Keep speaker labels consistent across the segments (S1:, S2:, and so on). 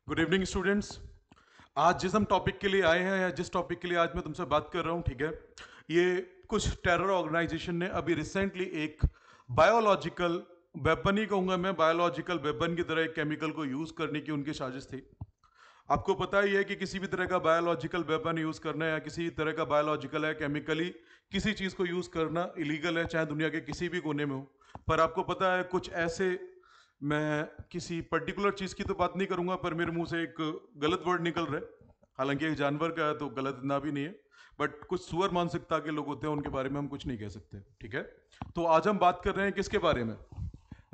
S1: Good evening students. आज जिस हम टॉपिक के लिए आए हैं या जिस टॉपिक के लिए आज मैं तुमसे बात कर रहा हूं, ठीक है, ये कुछ टेरर ऑर्गेनाइजेशन ने अभी रिसेंटली एक बायोलॉजिकल वेपन ही कहूंगा मैं, बायोलॉजिकल वेपन की तरह एक केमिकल को यूज करने की उनकी साजिश थी। आपको पता ही है कि किसी भी तरह का बायोलॉजिकल वेपन यूज करना या किसी तरह का बायोलॉजिकल है केमिकली किसी चीज को यूज करना इलीगल है, चाहे दुनिया के किसी भी कोने में हो। पर आपको पता है कुछ ऐसे, मैं किसी पर्टिकुलर चीज की तो बात नहीं करूंगा पर मेरे मुंह से एक गलत वर्ड निकल रहा है, हालांकि एक जानवर का है तो गलत इतना भी नहीं है, बट कुछ सुअर मानसिकता के लोग होते हैं उनके बारे में हम कुछ नहीं कह सकते, ठीक है। तो आज हम बात कर रहे हैं किसके बारे में?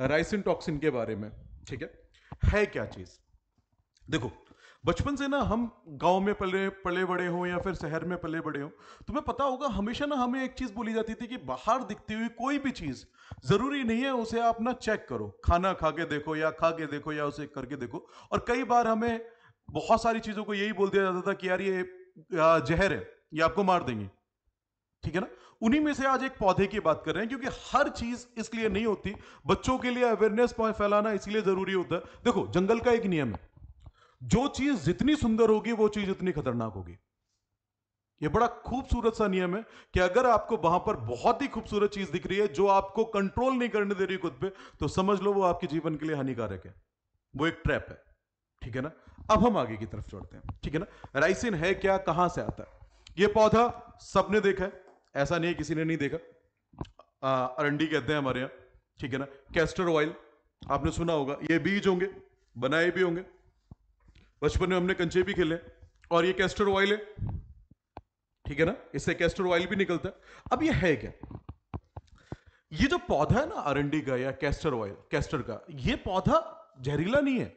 S1: राइसिन टॉक्सिन के बारे में, ठीक है क्या चीज? देखो, बचपन से ना हम गांव में पले पले बड़े हों या फिर शहर में पले बड़े हों, तुम्हें पता होगा हमेशा ना हमें एक चीज बोली जाती थी कि बाहर दिखती हुई कोई भी चीज जरूरी नहीं है उसे आप ना चेक करो, खाना खा के देखो या खा के देखो या उसे करके देखो। और कई बार हमें बहुत सारी चीजों को यही बोल दिया जाता था कि यार ये जहर है, ये आपको मार देंगे, ठीक है ना। उन्हीं में से आज एक पौधे की बात कर रहे हैं, क्योंकि हर चीज इसलिए नहीं होती, बच्चों के लिए अवेयरनेस फैलाना इसलिए जरूरी होता है। देखो, जंगल का एक नियम है, जो चीज जितनी सुंदर होगी वो चीज उतनी खतरनाक होगी। यह बड़ा खूबसूरत सा नियम है कि अगर आपको वहां पर बहुत ही खूबसूरत चीज दिख रही है जो आपको कंट्रोल नहीं करने दे रही खुद पे, तो समझ लो वो आपके जीवन के लिए हानिकारक है, वो एक ट्रैप है, ठीक है ना। अब हम आगे की तरफ चढ़ते हैं, ठीक है ना। राइसिन है क्या, कहां से आता है? यह पौधा सबने देखा है, ऐसा नहीं है किसी ने नहीं देखा। अरंडी कहते हैं हमारे यहां, ठीक है ना। कैस्टर ऑयल आपने सुना होगा, ये बीज होंगे, बनाए भी होंगे, बचपन में हमने कंचे भी खेले। और ये कैस्टर ऑयल है, ठीक है ना, इससे कैस्टर ऑयल भी निकलता है। अब ये है क्या? ये जो पौधा है ना अरंडी का या कैस्टर ऑयल, कैस्टर का, ये पौधा जहरीला नहीं है,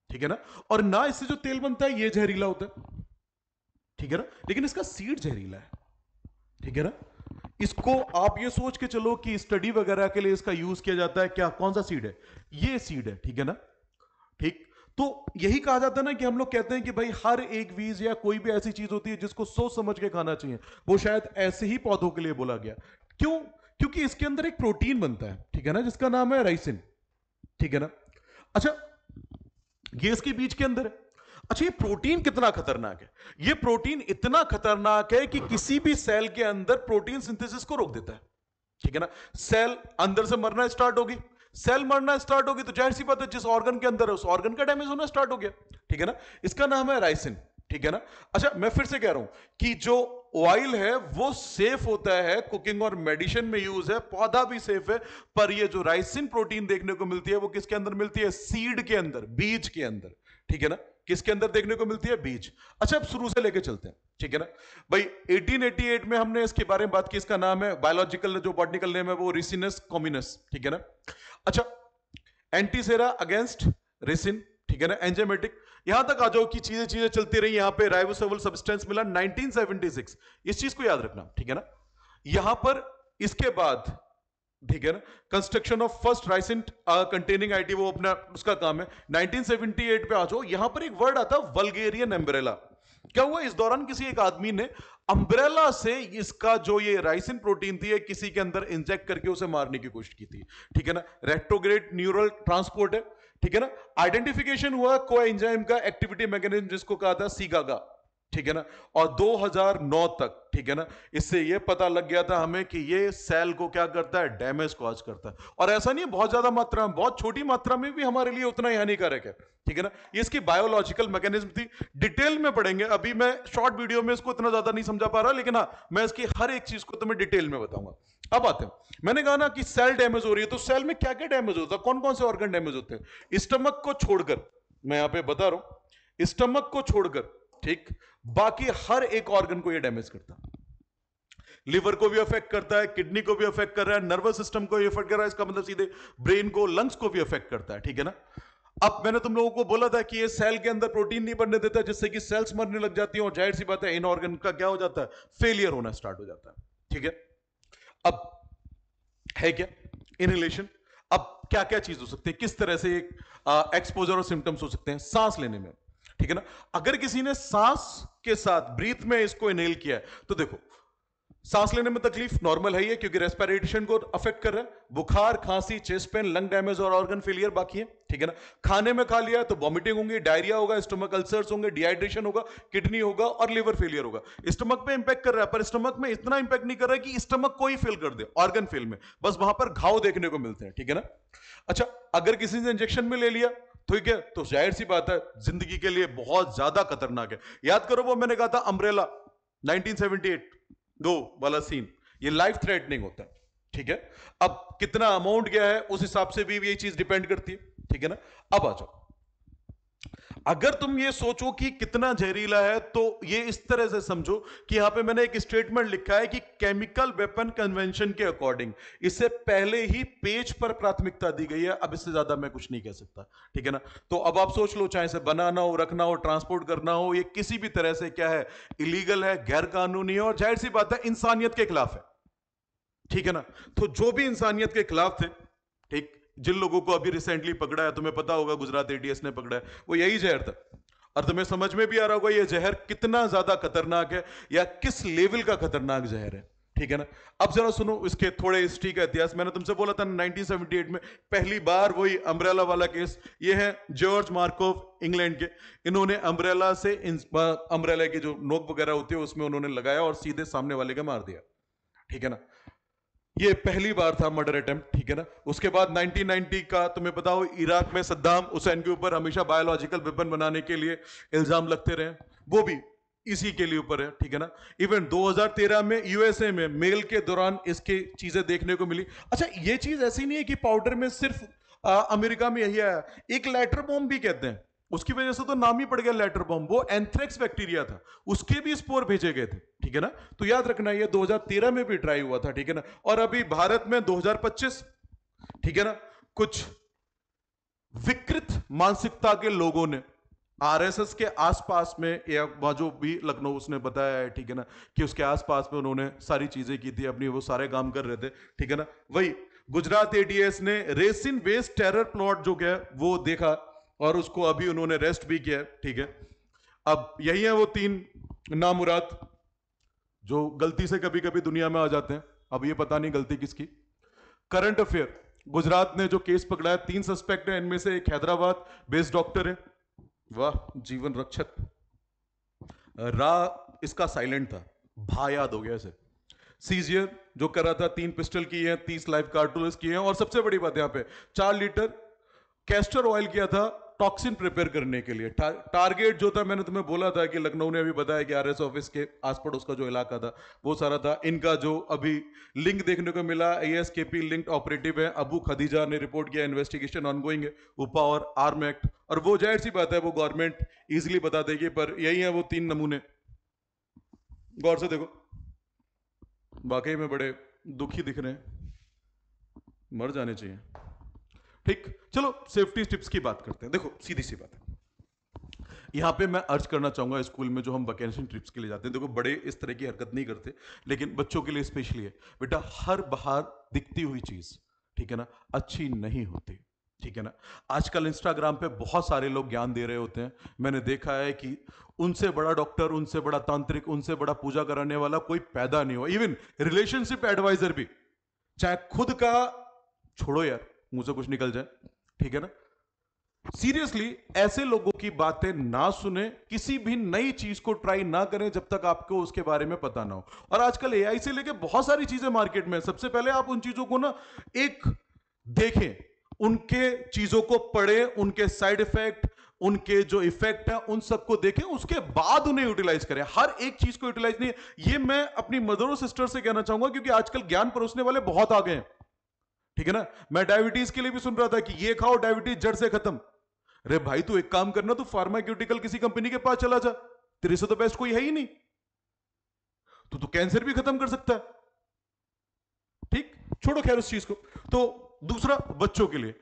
S1: ठीक है ना। और ना इससे जो तेल बनता है ये जहरीला होता है, ठीक है ना, लेकिन इसका सीड जहरीला है, ठीक है ना। इसको आप ये सोच के चलो कि स्टडी वगैरह के लिए इसका यूज किया जाता है क्या? कौन सा सीड है? ये सीड है, ठीक है ना। ठीक, तो यही कहा जाता है ना कि हम लोग कहते हैं कि भाई हर एक बीज या कोई भी ऐसी चीज होती है जिसको सोच समझ के खाना चाहिए, वो शायद ऐसे ही पौधों के लिए बोला गया। क्यों? क्योंकि इसके अंदर एक प्रोटीन बनता है, ठीक है ना, जिसका नाम है राइसिन, ठीक है ना। अच्छा, ये इसके बीज के अंदर है। अच्छा, ये प्रोटीन कितना खतरनाक है? ये प्रोटीन इतना खतरनाक है कि किसी भी सेल के अंदर प्रोटीन सिंथेसिस को रोक देता है, ठीक है ना। सेल अंदर से मरना स्टार्ट होगी, सेल मरना स्टार्ट होगी तो जाहिर सी बात है जिस ऑर्गन के अंदर है उस ऑर्गन का डैमेज होना स्टार्ट हो गया, ठीक है ना। इसका नाम है राइसिन, ठीक है ना। अच्छा, मैं फिर से कह रहा हूं कि जो ऑयल है वो सेफ होता है, कुकिंग और मेडिसिन में यूज है, पौधा भी सेफ है, पर ये जो राइसिन प्रोटीन देखने को मिलती है वो किसके अंदर मिलती है? सीड के अंदर, बीज के अंदर, ठीक है ना। किसके अंदर देखने को मिलती है? बीज। अच्छा, अब शुरू से लेके चलते हैं, ठीक है ना भाई। 1888 में हमने इसके बारे में बात की, इसका नाम है, बायोलॉजिकल जो बॉटनिकल नेम है वो रिसिनस कॉम्युनस, ठीक है ना। अच्छा, एंटीसेरा अगेंस्ट रेसिन, ठीक है ना, एंजाइमेटिक। यहां तक आ जाओ कि चीजें चीजें चलती रही, यहां पे राइबोसोमल सब्सटेंस मिला 1976, इस चीज को याद रखना, ठीक है ना। यहां पर इसके बाद, ठीक है ना, construction of first ricin containing IT, वो अपना उसका काम है। 1978 पे आ जाओ, यहां पर एक वर्ड आता है वल्गेरियन एम्ब्रेला। क्या हुआ इस दौरान? किसी एक आदमी ने अम्ब्रेला से इसका जो ये राइसिन प्रोटीन थी किसी के अंदर इंजेक्ट करके उसे मारने की कोशिश की थी, ठीक है ना। रेट्रोग्रेड न्यूरल ट्रांसपोर्ट है, ठीक है ना। आइडेंटिफिकेशन हुआ को एंजाइम का एक्टिविटी मैकेनिज्म, जिसको कहा था सीगागा, ठीक है ना। और 2009 तक, ठीक है ना, इससे यह पता लग गया था हमें कि यह सेल को क्या करता है? डैमेज कॉज करता है। और ऐसा नहीं है बहुत ज्यादा मात्रा में, बहुत छोटी मात्रा में भी हमारे लिए उतना ही हानिकारक है, ठीक है ना। ये इसकी बायोलॉजिकल मैकेनिज्म थी, डिटेल में पढ़ेंगे, अभी मैं शॉर्ट वीडियो में इसको इतना ज्यादा नहीं समझा पा रहा, लेकिन हाँ, मैं इसकी हर एक चीज को तुम्हें डिटेल में बताऊंगा। अब आते हैं, मैंने कहा ना कि सेल डैमेज हो रही है, तो सेल में क्या क्या डैमेज होता है, कौन कौन से ऑर्गन डैमेज होते हैं? स्टमक को छोड़कर, मैं यहां पे बता रहा हूं, स्टमक को छोड़कर, ठीक, बाकी हर एक ऑर्गन को यह डैमेज करता है। लिवर को भी अफेक्ट करता है, किडनी को भी अफेक्ट कर रहा है, नर्वस सिस्टम को भी अफेक्ट कर रहा है, इसका मतलब सीधे ब्रेन को, लंग्स को भी अफेक्ट करता है, ठीक है ना। अब मैंने तुम लोगों को बोला था कि ये सेल के अंदर प्रोटीन नहीं बनने देता, जिससे कि सेल्स मरने लग जाती हैं, और जाहिर सी बात है इन ऑर्गन का क्या हो जाता है? फेलियर होना स्टार्ट हो जाता है, ठीक है। अब है क्या इनहेलेशन? अब क्या क्या चीज हो सकती है, किस तरह से एक्सपोजर और सिम्टम्स हो सकते हैं सांस लेने में, ठीक है ना। अगर किसी ने सांस के साथ ब्रीथ में इसको इनहेल किया है, तो देखो, सांस लेने में तकलीफ नॉर्मल है ये, क्योंकि रेस्पिरेशन को अफेक्ट कर रहा है। बुखार, खांसी, चेस्ट पेन, लंग डैमेज और ऑर्गन फेलियर बाकी है, ठीक है ना। खाने में खा लिया तो वॉमिटिंग होंगी, डायरिया होगा, स्टमक अल्सर्स होंगे, डिहाइड्रेशन होगा, किडनी होगा और लिवर फेलियर होगा। स्टमक पे इंपैक्ट कर रहा है, पर स्टमक में इतना इंपैक्ट नहीं कर रहा है कि स्टमक को ही फेल कर दे, ऑर्गन फेल में बस वहां पर घाव देखने को मिलते हैं, ठीक है ना। अच्छा, अगर किसी ने इंजेक्शन में ले लिया ठीक है, तो जाहिर सी बात है जिंदगी के लिए बहुत ज्यादा खतरनाक है। याद करो वो मैंने कहा था अम्ब्रेला 1978 दो वाला सीन, ये लाइफ थ्रेटनिंग होता है, ठीक है। अब कितना अमाउंट गया है उस हिसाब से भी ये चीज डिपेंड करती है, ठीक है ना। अब आ जाओ, अगर तुम ये सोचो कि कितना जहरीला है, तो ये इस तरह से समझो कि यहां पे मैंने एक स्टेटमेंट लिखा है कि केमिकल वेपन कन्वेंशन के अकॉर्डिंग इससे पहले ही पेज पर प्राथमिकता दी गई है, अब इससे ज्यादा मैं कुछ नहीं कह सकता, ठीक है ना। तो अब आप सोच लो, चाहे इसे बनाना हो, रखना हो, ट्रांसपोर्ट करना हो, ये किसी भी तरह से क्या है, इलीगल है, गैर कानूनी है और जाहिर सी बात है इंसानियत के खिलाफ है, ठीक है ना। तो जो भी इंसानियत के खिलाफ थे, ठीक, जिन लोगों को अभी रिसेंटली पकड़ा है, तुम्हें पता होगा गुजरात एटीएस ने पकड़ा है, वो यही जहर था। और तुम्हें समझ में भी आ रहा होगा ये जहर कितना ज्यादा खतरनाक है या किस लेवल का खतरनाक जहर है, ठीक है ना। अब जरा सुनो इसके थोड़े हिस्ट्री का इतिहास। मैंने तुमसे बोला था 1978 में पहली बार वही अम्ब्रेला वाला केस, ये है जॉर्ज मार्कोव इंग्लैंड के। इन्होंने अम्ब्रेला से अम्ब्रेला की जो नोक वगैरह होती है उसमें उन्होंने लगाया और सीधे सामने वाले का मार दिया, ठीक है ना। ये पहली बार था मर्डर अटेम्प्ट, ठीक है ना। उसके बाद 1990 का तुम्हें पता हो, इराक में सद्दाम हुसैन के ऊपर हमेशा बायोलॉजिकल वेपन बनाने के लिए इल्जाम लगते रहे, वो भी इसी के लिए ऊपर है, ठीक है ना। इवन 2013 में यूएसए में मेल के दौरान इसकी चीजें देखने को मिली। अच्छा, ये चीज ऐसी नहीं है कि पाउडर में सिर्फ अमेरिका में यही आया, एक लेटर बॉम्ब भी कहते हैं, उसकी वजह से तो नाम ही पड़ गया लेटर बॉम्ब, वो एंथ्रेक्स बैक्टीरिया था, उसके भी स्पोर भेजे गए थे, ठीक है ना। तो याद रखना ये 2013 में भी ट्राई हुआ था, ठीक है ना। और अभी भारत में 2025, ठीक है ना, कुछ विकृत मानसिकता के लोगों ने आरएसएस के आसपास में, या वहां जो भी लखनऊ उसने बताया है, ठीक है ना, कि उसके आसपास में उन्होंने सारी चीजें की थी, अपनी वो सारे काम कर रहे थे, ठीक है ना। वही गुजरात एटीएस ने रेसिन बेस्ड टेरर प्लॉट जो क्या वो देखा और उसको अभी उन्होंने रेस्ट भी किया है, ठीक है। अब यही है वो तीन नामुराद जो गलती से कभी कभी दुनिया में आ जाते हैं, अब ये पता नहीं गलती किसकी। करंट अफेयर, गुजरात ने जो केस पकड़ा है, 3 सस्पेक्ट है, इनमें से एक हैदराबाद बेस्ड डॉक्टर है, वाह, जीवन रक्षक। रा इसका साइलेंट था, भा याद हो गया इसे। सीजियर जो कर रहा था, 3 पिस्टल की है, 30 लाइव कारतूस की है, और सबसे बड़ी बात यहां पे 4 लीटर कैस्टर ऑयल किया था टॉक्सिन प्रिपेयर करने के लिए। टारगेट जो था, मैंने तुम्हें बोला था कि लखनऊ ने अभी बताया कि आरएस ऑफिस के आस पड़ोस का जो इलाका था वो सारा था। इनका जो अभी लिंक देखने को मिला, एएसकेपी लिंक्ड ऑपरेटिव है अबू खदीजा ने रिपोर्ट किया, इन्वेस्टिगेशन ऑनगोइंग है, उपा और आर्म एक्ट, और वो जाहिर सी बात है वो गवर्नमेंट इजिली बता देगी, पर यही है वो 3 नमूने। गौर से देखो, वाकई में बड़े दुखी दिख रहे हैं, मर जाने चाहिए, ठीक। चलो सेफ्टी टिप्स की बात करते हैं। देखो सीधी सी बात है, यहां पे मैं अर्ज करना चाहूंगा, स्कूल में जो हम वैकेशन ट्रिप्स के लिए जाते हैं, देखो बड़े इस तरह की हरकत नहीं करते, लेकिन बच्चों के लिए स्पेशली है, बेटा हर बाहर दिखती हुई चीज, ठीक है ना, अच्छी नहीं होती, ठीक है ना। आजकल इंस्टाग्राम पे बहुत सारे लोग ज्ञान दे रहे होते हैं, मैंने देखा है कि उनसे बड़ा डॉक्टर, उनसे बड़ा तांत्रिक, उनसे बड़ा पूजा कराने वाला कोई पैदा नहीं हुआ। इवन रिलेशनशिप एडवाइजर भी, चाहे खुद का छोड़ो यार, मुझे कुछ निकल जाए, ठीक है ना। सीरियसली ऐसे लोगों की बातें ना सुने, किसी भी नई चीज को ट्राई ना करें जब तक आपको उसके बारे में पता ना हो। और आजकल एआई से लेके बहुत सारी चीजें मार्केट में, सबसे पहले आप उन चीजों को ना एक देखें, उनके चीजों को पढ़ें, उनके साइड इफेक्ट, उनके जो इफेक्ट है उन सबको देखें, उसके बाद उन्हें यूटिलाइज करें। हर एक चीज को यूटिलाइज नहीं, ये मैं अपनी मदर और सिस्टर से कहना चाहूंगा, क्योंकि आजकल ज्ञान परोसने वाले बहुत आ गए हैं, ठीक है ना। मैं डायबिटीज के लिए भी सुन रहा था कि ये खाओ डायबिटीज जड़ से खत्म। अरे भाई तू एक काम करना, तू फार्मास्यूटिकल किसी कंपनी के पास चला जा, तेरे से तो बेस्ट कोई है ही नहीं, तो कैंसर भी खत्म कर सकता है, ठीक। छोड़ो खैर उस चीज को। तो दूसरा, बच्चों के लिए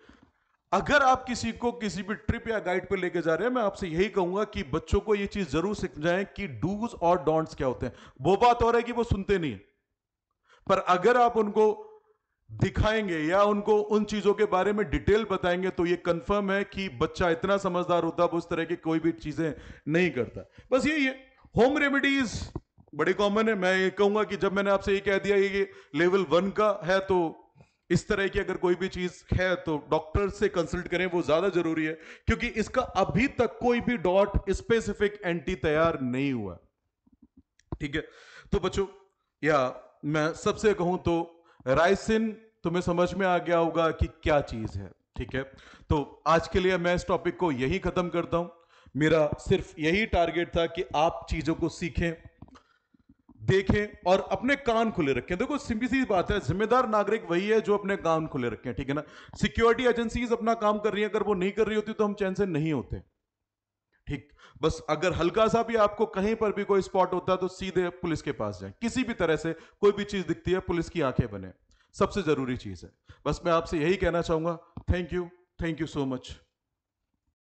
S1: अगर आप किसी को किसी भी ट्रिप या गाइड पे लेके जा रहे हैं, मैं आपसे यही कहूंगा कि बच्चों को ये चीज जरूर समझाएं कि डूज और डोंट्स क्या होते हैं। वो बात और है कि वो सुनते नहीं है, पर अगर आप उनको दिखाएंगे या उनको उन चीजों के बारे में डिटेल बताएंगे, तो ये कंफर्म है कि बच्चा इतना समझदार होता है, वो उस तरह की कोई भी चीजें नहीं करता। बस यही है, होम रेमेडीज बड़ी कॉमन है। मैं ये कहूंगा कि जब मैंने आपसे ये कह दिया कि लेवल 1 का है, तो इस तरह की अगर कोई भी चीज है तो डॉक्टर से कंसल्ट करें, वो ज्यादा जरूरी है, क्योंकि इसका अभी तक कोई भी डॉट स्पेसिफिक एंटी तैयार नहीं हुआ। ठीक है, तो बच्चों, या मैं सबसे कहूं तो राइसिन तुम्हें समझ में आ गया होगा कि क्या चीज है। ठीक है, तो आज के लिए मैं इस टॉपिक को यही खत्म करता हूं। मेरा सिर्फ यही टारगेट था कि आप चीजों को सीखें, देखें और अपने कान खुले रखें। देखो सिंपल सी बात है, जिम्मेदार नागरिक वही है जो अपने कान खुले रखें। ठीक है ना, सिक्योरिटी एजेंसीज अपना काम कर रही है, अगर वो नहीं कर रही होती तो हम चैन से नहीं होते। ठीक, बस अगर हल्का सा भी आपको कहीं पर भी कोई स्पॉट होता है तो सीधे पुलिस के पास जाएं। किसी भी तरह से कोई भी चीज दिखती है, पुलिस की आंखें बने, सबसे जरूरी चीज है। बस मैं आपसे यही कहना चाहूंगा। Thank you so much.